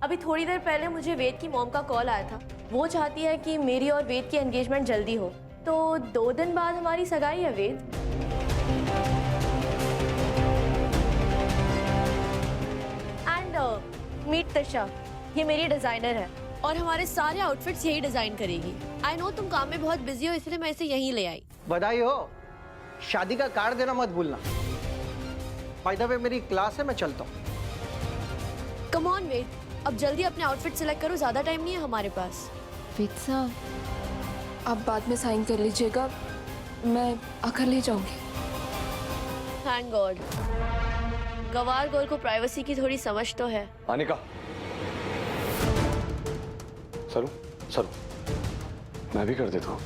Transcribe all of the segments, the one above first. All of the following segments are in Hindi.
अभी थोड़ी देर पहले मुझे वेद की मॉम का कॉल आया था। वो चाहती है कि मेरी और वेद की एंगेजमेंट जल्दी हो, तो 2 दिन बाद हमारी सगाई है वेद। एंड मीट तृषा, ये मेरी डिजाइनर है और हमारे सारे आउटफिट्स यही डिजाइन करेगी। आई नो तुम काम में बहुत बिजी हो, इसलिए मैं इसे यहीं ले आई। बधाई हो, शादी का कार्ड देना मत भूलना। बाय द वे मेरी क्लास है, मैं चलता हूँ। कम ऑन वेद, अब जल्दी अपने आउटफिट सिलेक्ट करो, ज्यादा टाइम नहीं है हमारे पास। वेद साहब, आप बाद में साइन कर लीजिएगा, मैं आकर ले जाऊंगी। थैंक गॉड, गवार गर्ल को प्राइवेसी की थोड़ी समझ तो है। अनिका, सरू सरू, मैं भी कर देता हूँ।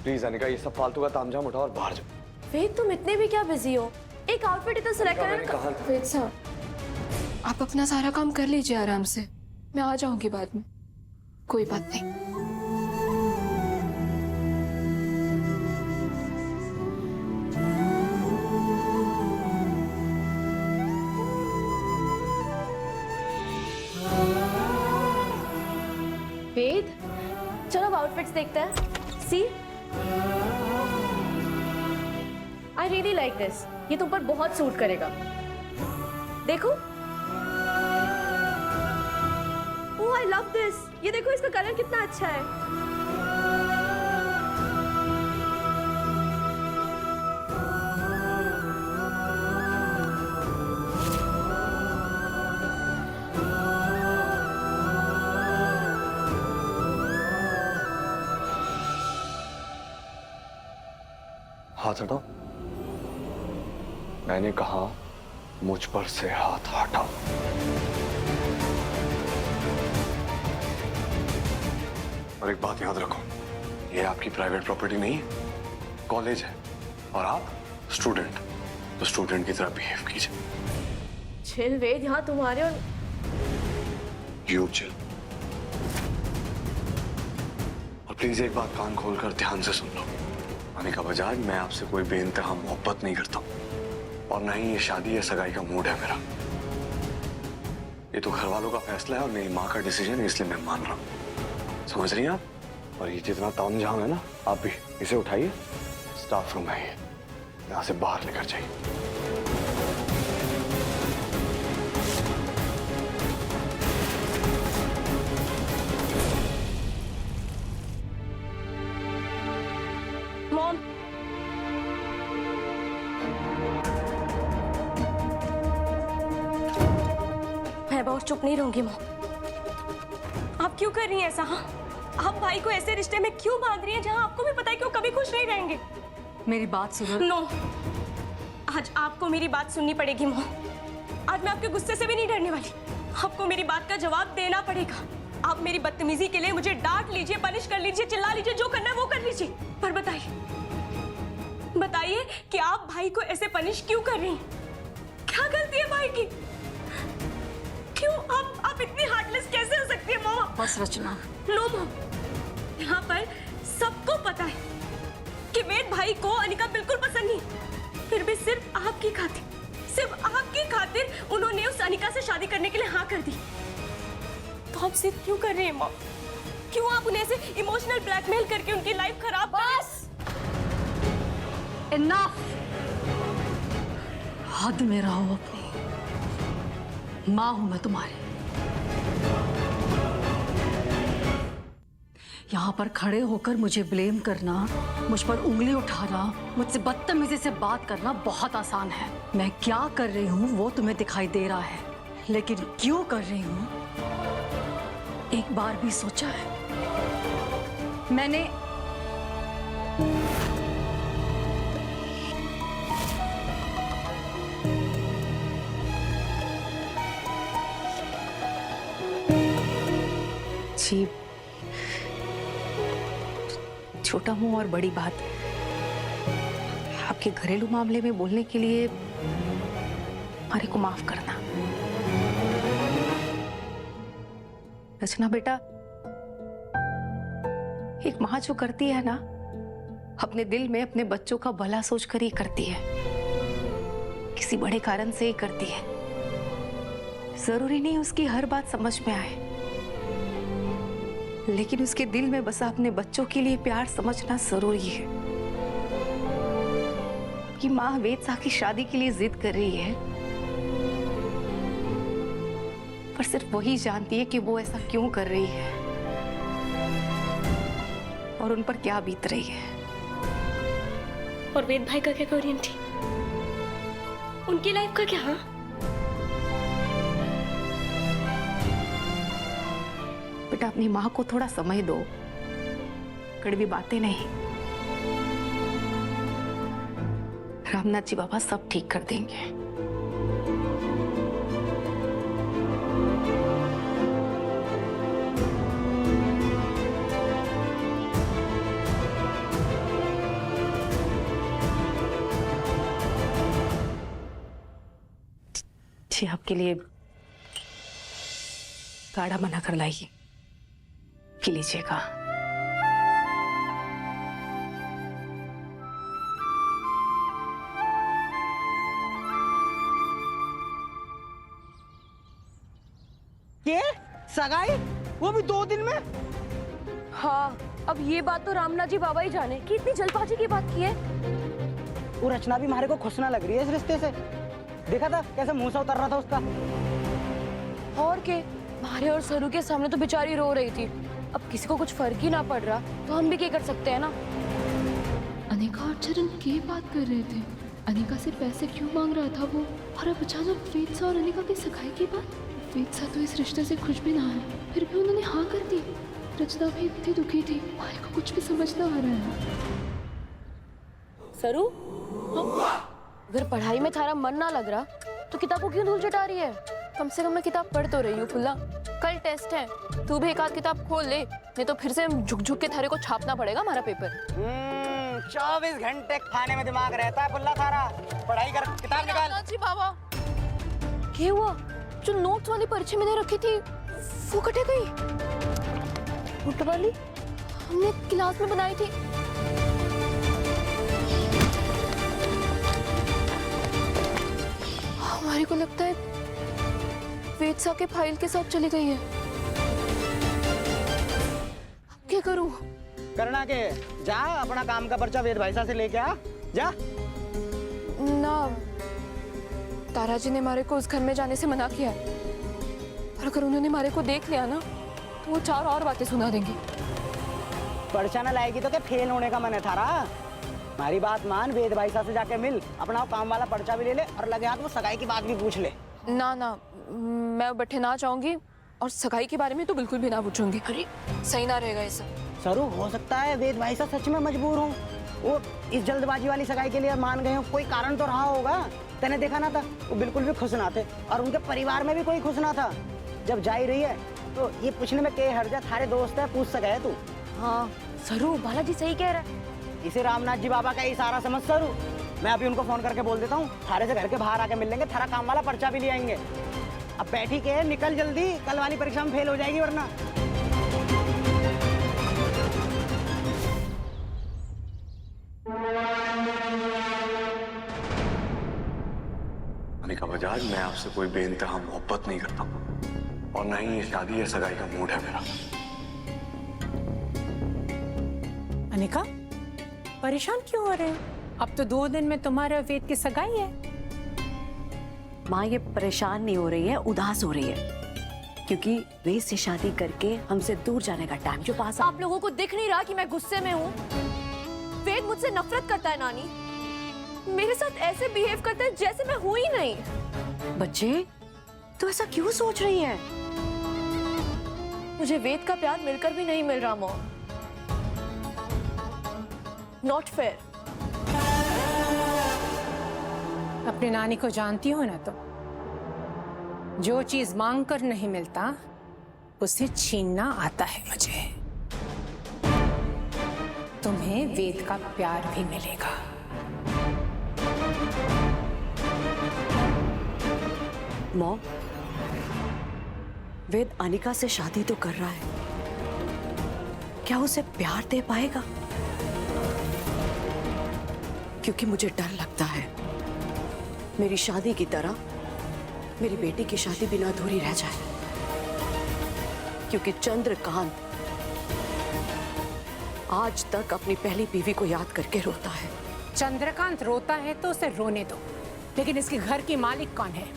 प्लीज अनिका, ये सब फालतू का तामझाम उठाओ और बाहर जाओ। वेद तुम इतने भी क्या बिजी हो, एक आउटफिट इतना सिलेक्ट करना। वेद साहब, आप अपना सारा काम कर लीजिए आराम से, मैं आ जाऊंगी बाद में, कोई बात नहीं। वेद, चलो अब आउटफिट्स देखते हैं। सी, आई रियली लाइक दिस, ये तुम पर बहुत सूट करेगा। देखो, ओह आई लव दिस, ये देखो इसका कलर कितना अच्छा है। हाथ हटाओ। मैंने कहा मुझ पर से हाथ हटाओ। और एक बात याद रखो, ये आपकी प्राइवेट प्रॉपर्टी नहीं है, कॉलेज है और आप स्टूडेंट, तो स्टूडेंट की तरह बिहेव कीजिए। चिल वेद, यहाँ तुम्हारे और यू चिल। और प्लीज एक बात कान खोलकर ध्यान से सुन लो। अनिका बजाज, मैं आपसे कोई बेइंतहा मोहब्बत नहीं करता और ना ही ये शादी या सगाई का मूड है मेरा। ये तो घर वालों का फैसला है और मेरी माँ का डिसीजन है, इसलिए मैं मान रहा हूँ। समझ रही हैं आप? और ये जितना तामझाम है ना, आप भी इसे उठाइए, स्टाफ रूम है ये, यहाँ से बाहर लेकर जाइए। मॉम, मैं बहुत चुप नहीं रहूंगी मॉम। आप क्यों कर रही हैं ऐसा? हाँ, आप भाई को ऐसे रिश्ते में क्यों बांध रही हैं जहां आपको भी पता है कि वो कभी खुश नहीं रहेंगे? मेरी बात सुनो। नो, आज आपको मेरी बात सुननी पड़ेगी मॉम। आज मैं आपके गुस्से से भी नहीं डरने वाली, आपको मेरी बात का जवाब देना पड़ेगा। आप मेरी बदतमीजी के लिए मुझे डांट लीजिए, पनिश कर लीजिए, चिल्ला लीजिए, जो करना है वो कर लीजिए, पर बताइए कि आप भाई को ऐसे पनिश क्यों कर रही हैं? क्या गलती है भाई की? क्यों आप इतनी हार्टलेस कैसे हो सकती है मॉम? बस रचना। नो मॉम, यहाँ पर सबको पता है कि वेद भाई को अनिका बिल्कुल पसंद नहीं, फिर भी सिर्फ आपकी खातिर उन्होंने उस अनिका से शादी करने के लिए हाँ कर दी। तो आप सिर्फ क्यों कर रहे हैं मॉम? क्यों आप उन्हें ऐसे इमोशनल ब्लैकमेल करके उनकी लाइफ खराब? बस इनफ, हद में रहो अपनी। माँ हूं मैं तुम्हारी। यहाँ पर खड़े होकर मुझे ब्लेम करना, मुझ पर उंगली उठाना, मुझसे बदतमीजी से बात करना बहुत आसान है। मैं क्या कर रही हूँ वो तुम्हें दिखाई दे रहा है, लेकिन क्यों कर रही हूँ एक बार भी सोचा है? मैंने जी, छोटा मुंह और बड़ी बात, आपके घरेलू मामले में बोलने के लिए हमारे को माफ करना। रचना बेटा, एक माँ जो करती है ना, अपने दिल में अपने बच्चों का भला सोचकर ही करती है, किसी बड़े कारण से ही करती है। जरूरी नहीं उसकी हर बात समझ में आए, लेकिन उसके दिल में बसा अपने बच्चों के लिए प्यार समझना जरूरी है। कि माँ वेद सा की शादी के लिए जिद कर रही है, पर सिर्फ वही जानती है कि वो ऐसा क्यों कर रही है और उन पर क्या बीत रही है। और वेद भाई का क्या कोरियन थी, उनकी लाइफ का क्या? हाँ, बेटा अपनी माँ को थोड़ा समय दो, कड़वी बातें नहीं। रामनाथ जी बाबा सब ठीक कर देंगे। जी आपके लिए काढ़ा बना कर लाइए, पी लीजिएगा। ये सगाई, वो भी 2 दिन में? हाँ, अब ये बात तो रामनाथ जी बाबा ही जाने कि इतनी जल्दबाजी की बात की है। वो रचना भी हमारे को खुश ना लग रही है इस रिश्ते से। देखा था कैसे मुंह से उतर रहा था उसका। और के मारे और सरू के सामने तो बेचारी रो रही थी। अब किसी को कुछ फर्क ही ना पड़ रहा तो हम भी क्या कर सकते हैं ना। अनिका और चरण क्या बात कर रहे थे? अनिका से पैसे क्यों मांग रहा था वो? और अब अचानक वेद सा और अनिका की सगाई की बात। वेद सा तो इस रिश्ते से खुश भी ना है, फिर भी उन्होंने हाँ कर दी। रचना भी इतनी दुखी थी, मारे को कुछ भी समझ ना आ रहा है। सरू, अगर पढ़ाई में थारा मन ना लग रहा तो किताब को क्यों धूल चटा रही है? कम से कम मैं किताब पढ़ तो रही हूँ फुल्ला। कल टेस्ट है, तू भी एक आध किताब खोल ले, नहीं तो फिर से झुक झुक के थारे को छापना पड़ेगा हमारा पेपर। 24 घंटे खाने में दिमाग रहता है फुल्ला थारा। पढ़ाई कर, किताब निकाल। जी बाबा, क्या हुआ? जो नोट्स वाली पर्ची मैंने रखी थी वो कटे गई। नोट वाली हमने क्लास में बनाई थी। हमारे को लगता है वेद सा के फाइल के साथ चली गई है। क्या करूं? करना के जा, अपना काम का पर्चा वेद भाई साहब से लेके आ जा। ना, तारा जी ने मारे को उस घर में जाने से मना किया है। और अगर उन्होंने मारे को देख लिया ना तो वो 4 और बातें सुना देंगे। पर्चा ना लाएगी तो क्या फेल होने का मन है थारा? हमारी बात मान, वेद भाई साहब से जाके मिल, अपना काम वाला पर्चा भी ले ले और लगे हाथ वो सगाई की बात भी पूछ ले। ना ना, मैं बैठे ना चाहूंगी और सगाई के बारे में तो बिल्कुल भी ना पूछूंगी। अरे सही ना रहेगा ये सब। सरू, हो सकता है वेद भाई साहब सच में मजबूर हो, वो इस जल्दबाजी वाली सगाई के लिए मान गए हो। कोई कारण तो रहा होगा। तैने देखा ना था, वो बिल्कुल भी खुश ना थे और उनके परिवार में भी कोई खुश ना था। जब जा ही रही है तो ये पूछने में के हर्जा, थारे दोस्त है, पूछ सके तू। हाँ सरू, बालाजी सही कह रहा है। इसे रामनाथ जी बाबा का इशारा समझ सरू। मैं अभी उनको फोन करके बोल देता हूँ, थारे से घर के बाहर आके मिल लेंगे, थारा काम वाला पर्चा भी ले आएंगे। अब बैठी के निकल जल्दी, कल वाली परीक्षा में फेल हो जाएगी वरना। अनिका बजाज, मैं आपसे कोई बेइंतहा मोहब्बत नहीं करता और न ही ये शादी या सगाई का मूड है मेरा। अनिका, परेशान क्यों हो रहे हैं? अब तो 2 दिन में तुम्हारे और वेद की सगाई है। माँ ये परेशान नहीं हो रही है, उदास हो रही है, क्योंकि वेद से शादी करके हमसे दूर जाने का टाइम जो पास। आप लोगों को दिख नहीं रहा कि मैं गुस्से में हूँ? वेद मुझसे नफरत करता है नानी, मेरे साथ ऐसे बिहेव करता है जैसे मैं हूँ ही नहीं। बच्चे, तो ऐसा क्यों सोच रही है? मुझे वेद का प्यार मिलकर भी नहीं मिल रहा मॉम। Not fair. अपनी नानी को जानती हो ना, तो जो चीज मांग कर नहीं मिलता उसे छीनना आता है मुझे। तुम्हें वेद का प्यार भी मिलेगा। मॉम, वेद अनिका से शादी तो कर रहा है, क्या उसे प्यार दे पाएगा? क्योंकि मुझे डर लगता है मेरी शादी की तरह मेरी बेटी की शादी बिना अधूरी रह जाए, क्योंकि चंद्रकांत आज तक अपनी पहली बीवी को याद करके रोता है। चंद्रकांत रोता है तो उसे रोने दो, लेकिन इसके घर की मालिक कौन है?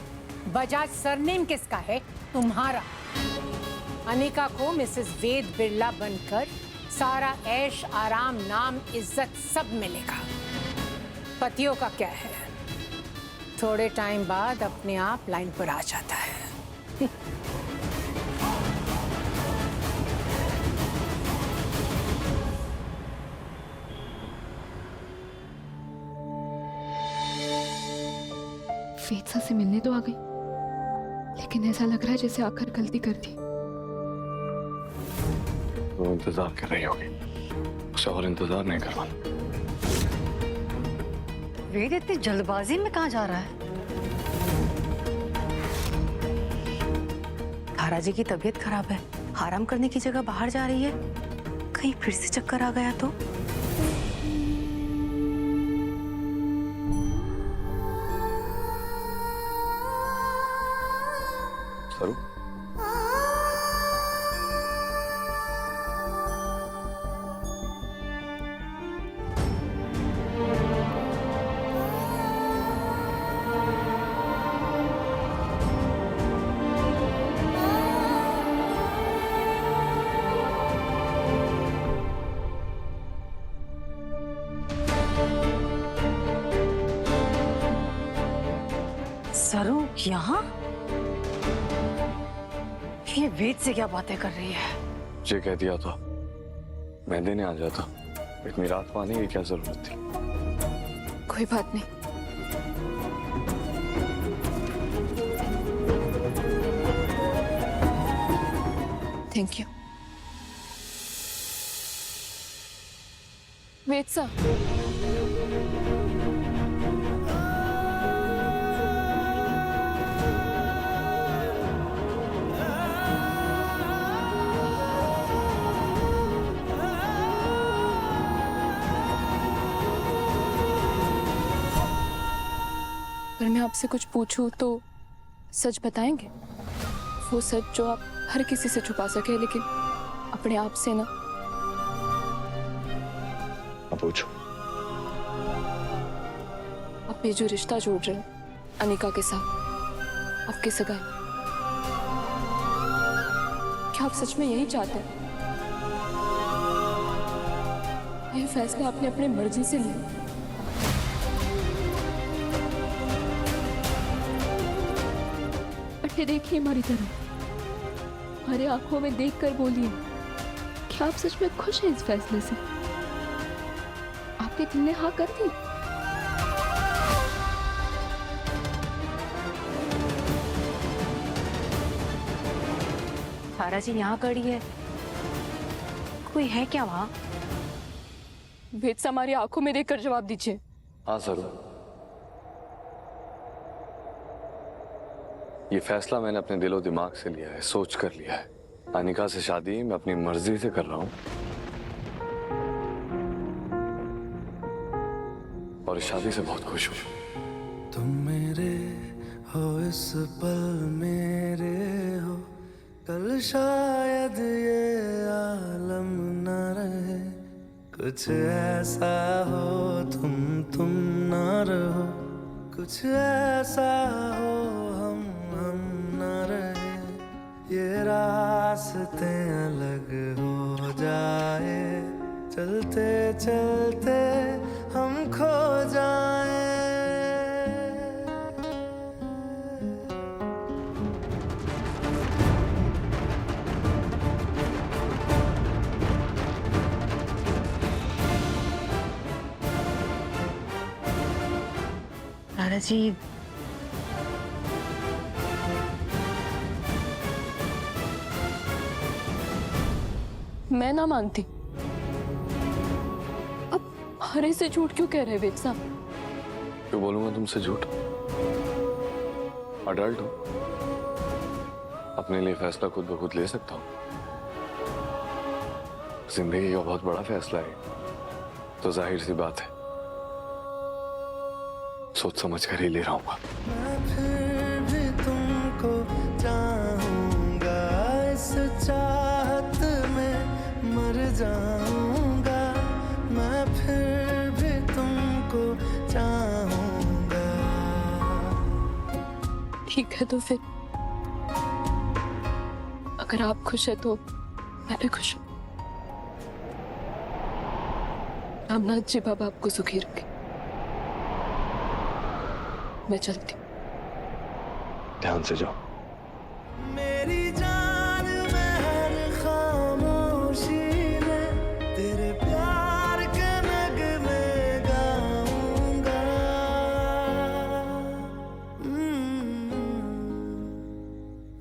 बजाज सरनेम किसका है? तुम्हारा। अनिका को मिसेस वेद बिरला बनकर सारा ऐश आराम नाम इज्जत सब मिलेगा। पतियों का क्या है, थोड़े टाइम बाद अपने आप लाइन पर आ जाता है। वेदसा से मिलने तो आ गई, लेकिन ऐसा लग रहा है जैसे आकर गलती कर दी। वो इंतजार कर रही होगी, उसे और इंतजार नहीं करवाना। वेद इतनी जल्दबाजी में कहाँ जा रहा है? तारा जी की तबीयत खराब है, आराम करने की जगह बाहर जा रही है। कहीं फिर से चक्कर आ गया तो? सरू, सरू यहाँ? ये वेद से क्या बातें कर रही है? ये कह दिया था मैं देने आ जाता, इतनी रात को आने की क्या जरूरत थी? कोई बात नहीं। Thank you. वेदसा, अगर मैं आपसे कुछ पूछूं तो सच बताएंगे? वो सच जो आप हर किसी से छुपा सके, लेकिन अपने आप से ना। अब पूछो। आप ये जो रिश्ता जोड़ रहे हैं अनिका के साथ, आपकी सगाई, क्या आप सच में यही चाहते हैं? ये फैसला आपने अपनी मर्जी से लिया? अरे देखिए हमारी तरफ, हमारे आंखों में देखकर बोलिए, क्या आप सच में खुश हैं इस फैसले से? आपके दिल ने हाँ कर दी? तारा जी यहाँ खड़ी है, कोई है क्या वहाँ? वेदसा, हमारी आंखों में देखकर जवाब दीजिए। हाँ सरू, ये फैसला मैंने अपने दिलो दिमाग से लिया है, सोच कर लिया है। अनिका से शादी मैं अपनी मर्जी से कर रहा हूं और इस शादी से बहुत खुश हूं। तुम मेरे हो इस पल मेरे हो, कल शायद ये आलम न रहे। कुछ ऐसा हो तुम न रहो, कुछ ऐसा हो हम न रहे। ये रास्ते अलग हो जाए, चलते चलते हम खो जाए। तारा जी, मैं ना मानती। अब हरे से झूठ क्यों कह रहे वेदसा? क्यों बोलूंगा तुमसे झूठ? अडल्ट हूं, अपने लिए फैसला खुद ब खुद ले सकता हूं। जिंदगी का बहुत बड़ा फैसला है, तो जाहिर सी बात है सोच समझ कर ही ले रहा हूँ। मैं फिर भी तुम ठीक है तो फिर अगर आप खुश है तो मैं भी खुश हूँ। रामनाथ जी बाबा आपको सुखी रखे। मैं चलती हूँ। ध्यान से जाओ। मेरी जान में हर खामोशी में तेरे प्यार के नगमे गाऊंगा।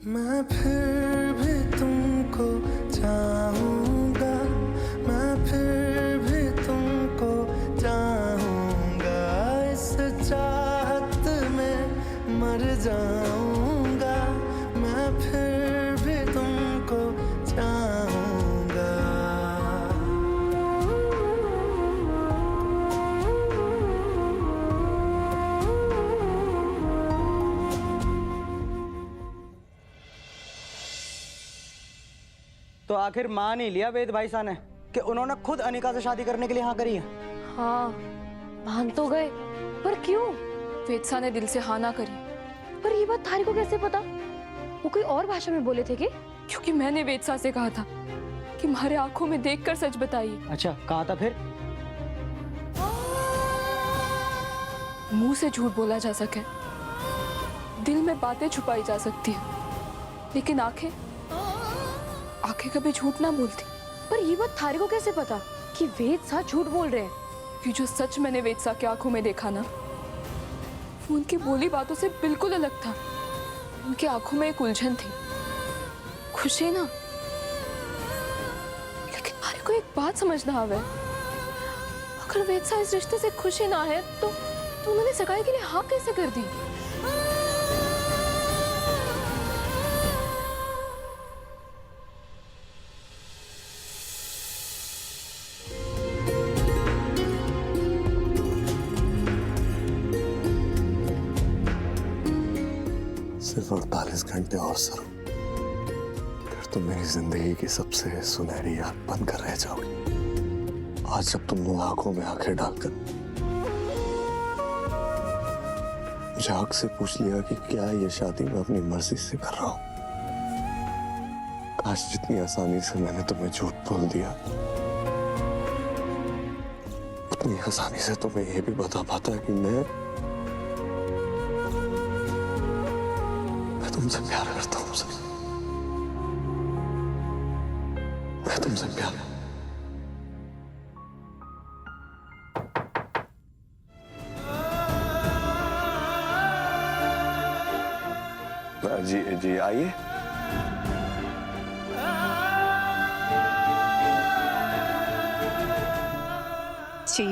मैं फिर भी तुमको चाहूंगा, मैं फिर भी तुमको चाहूंगा, इस चाहत में मर जाऊंगा, मैं फिर भी तुमको चाहूंगा। तो आखिर मान ही लिया वेद भाई साहब ने कि उन्होंने खुद अनिका से शादी करने के लिए हाँ करी है। हाँ मान तो गए, पर क्यों? वेदसा ने दिल से हाँ ना करी। पर ये बात थारी को कैसे पता? वो कोई और भाषा में बोले थे कि? क्योंकि मैंने वेदसा से कहा था कि हमारे आंखों में देखकर सच बताइए। अच्छा कहा था फिर? मुंह से झूठ बोला जा सके, दिल में बातें छुपाई जा सकती है, लेकिन आंखें कभी झूठ ना बोलती। पर ये बात थारी को कैसे पता कि वेदसा झूठ बोल रहे हैं? कि जो सच मैंने वेदसा की आंखों में देखा ना, वो उनकी बोली बातों से बिल्कुल अलग था। उनकी आंखों में एक उलझन थी, खुशी ना। लेकिन थारी को एक बात समझना आवे, अगर वेदसा इस रिश्ते से खुशी ना है तो उन्होंने सगाई के लिए हाँ कैसे कर दी? सिर्फ 48 घंटे और सर, फिर तुम मेरी जिंदगी की सबसे सुनहरी याद बनकर रह जाओगी। आज जब तुमने आंखों में आंखें डालकर मुझे आग से पूछ लिया कि क्या ये शादी मैं अपनी मर्जी से कर रहा हूं, काश जितनी आसानी से मैंने तुम्हें झूठ बोल दिया, उतनी आसानी से तुम्हें ये भी बता पाता कि मैं तुमसे प्यार करता हूं सर। मैं तुमसे प्यार। जी जी आइए। जी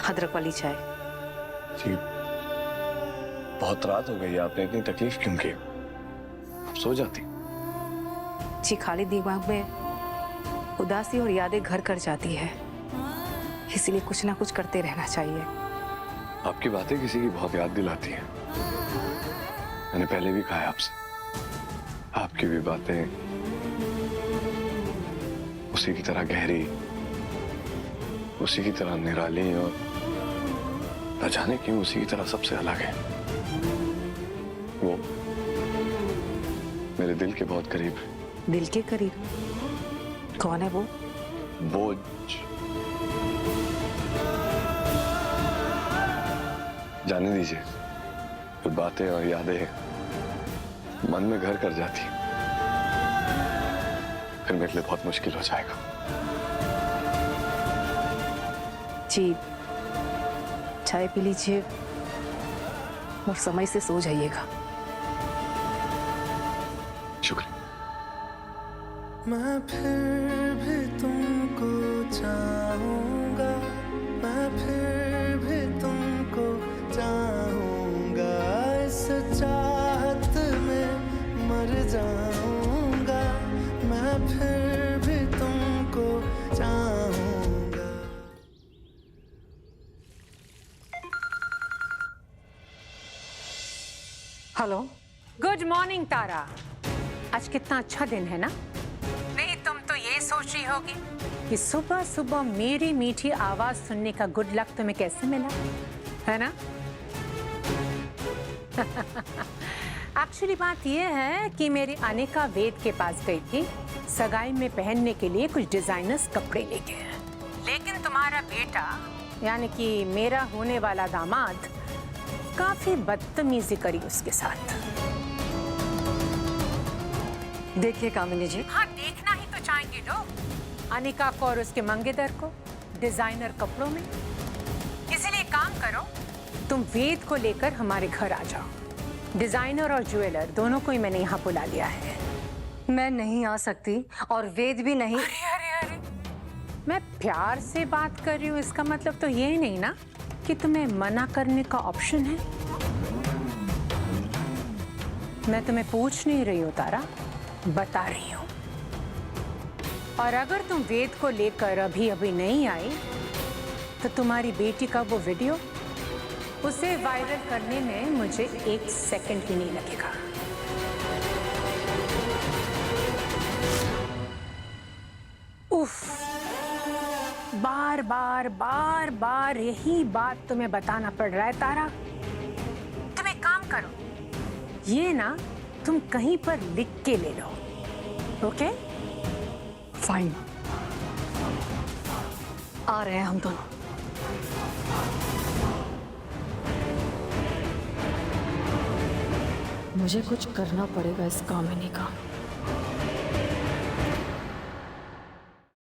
अदरक वाली चाय। जी बहुत रात हो गई, आपने इतनी तकलीफ क्यों की? अब सो जाती। जी खाली दिमाग में उदासी और यादें घर कर जाती है, इसीलिए कुछ ना कुछ करते रहना चाहिए। आपकी बातें किसी की बहुत याद दिलाती हैं। मैंने पहले भी कहा है आपसे, आपकी भी बातें उसी की तरह गहरी, उसी की तरह निराली और न जाने क्यों उसी की तरह सबसे अलग है। वो मेरे दिल के बहुत करीब है। दिल के करीब? कौन है वो? बोझ। जाने दीजिए, कुछ बातें और यादें मन में घर कर जाती, फिर मेरे लिए बहुत मुश्किल हो जाएगा। जी चाय पी लीजिए और समय से सो जाइएगा। शुक्रिया। मैं फिर भी तुमको चाहूंगा, मैं फिर भी तुमको चाहूंगा, इस चाहत में मर जाऊंगा, मैं फिर भी तुमको चाहूंगा। हेलो, गुड मॉर्निंग तारा। आज कितना अच्छा दिन है ना? नहीं तुम तो ये सोच रही होगी कि सुबह सुबह मेरी मीठी आवाज सुनने का गुड लक तुम्हें कैसे मिला, है ना? एक्चुअली बात यह है कि मेरी अनिका वेद के पास गई थी सगाई में पहनने के लिए कुछ डिजाइनर्स कपड़े लेके। लेकिन तुम्हारा बेटा यानी कि मेरा होने वाला दामाद काफी बदतमीजी करी उसके साथ। देखिए कामिनी जी, हाँ, देखना ही तो चाहेंगे लोग अनिका को और उसके मंगेदर को डिजाइनर कपड़ों में। इसलिए काम करो, तुम वेद को लेकर हमारे घर आ जाओ। डिजाइनर और ज्वेलर दोनों को ही मैंने यहाँ बुला लिया है। मैं नहीं आ सकती और वेद भी नहीं। अरे मैं प्यार से बात कर रही हूँ, इसका मतलब तो ये नहीं ना कि तुम्हें मना करने का ऑप्शन है। मैं तुम्हें पूछ नहीं रही हूँ तारा, बता रही हूँ। और अगर तुम वेद को लेकर अभी नहीं आई तो तुम्हारी बेटी का वो वीडियो, उसे वायरल करने में मुझे 1 सेकंड भी नहीं लगेगा। उफ, बार बार यही बात तुम्हें बताना पड़ रहा है तारा। तुम एक काम करो, ये ना तुम कहीं पर लिख के ले लो, ओके? फाइन, आ रहे हैं हम दोनों। मुझे कुछ करना पड़ेगा इस कामिनी का।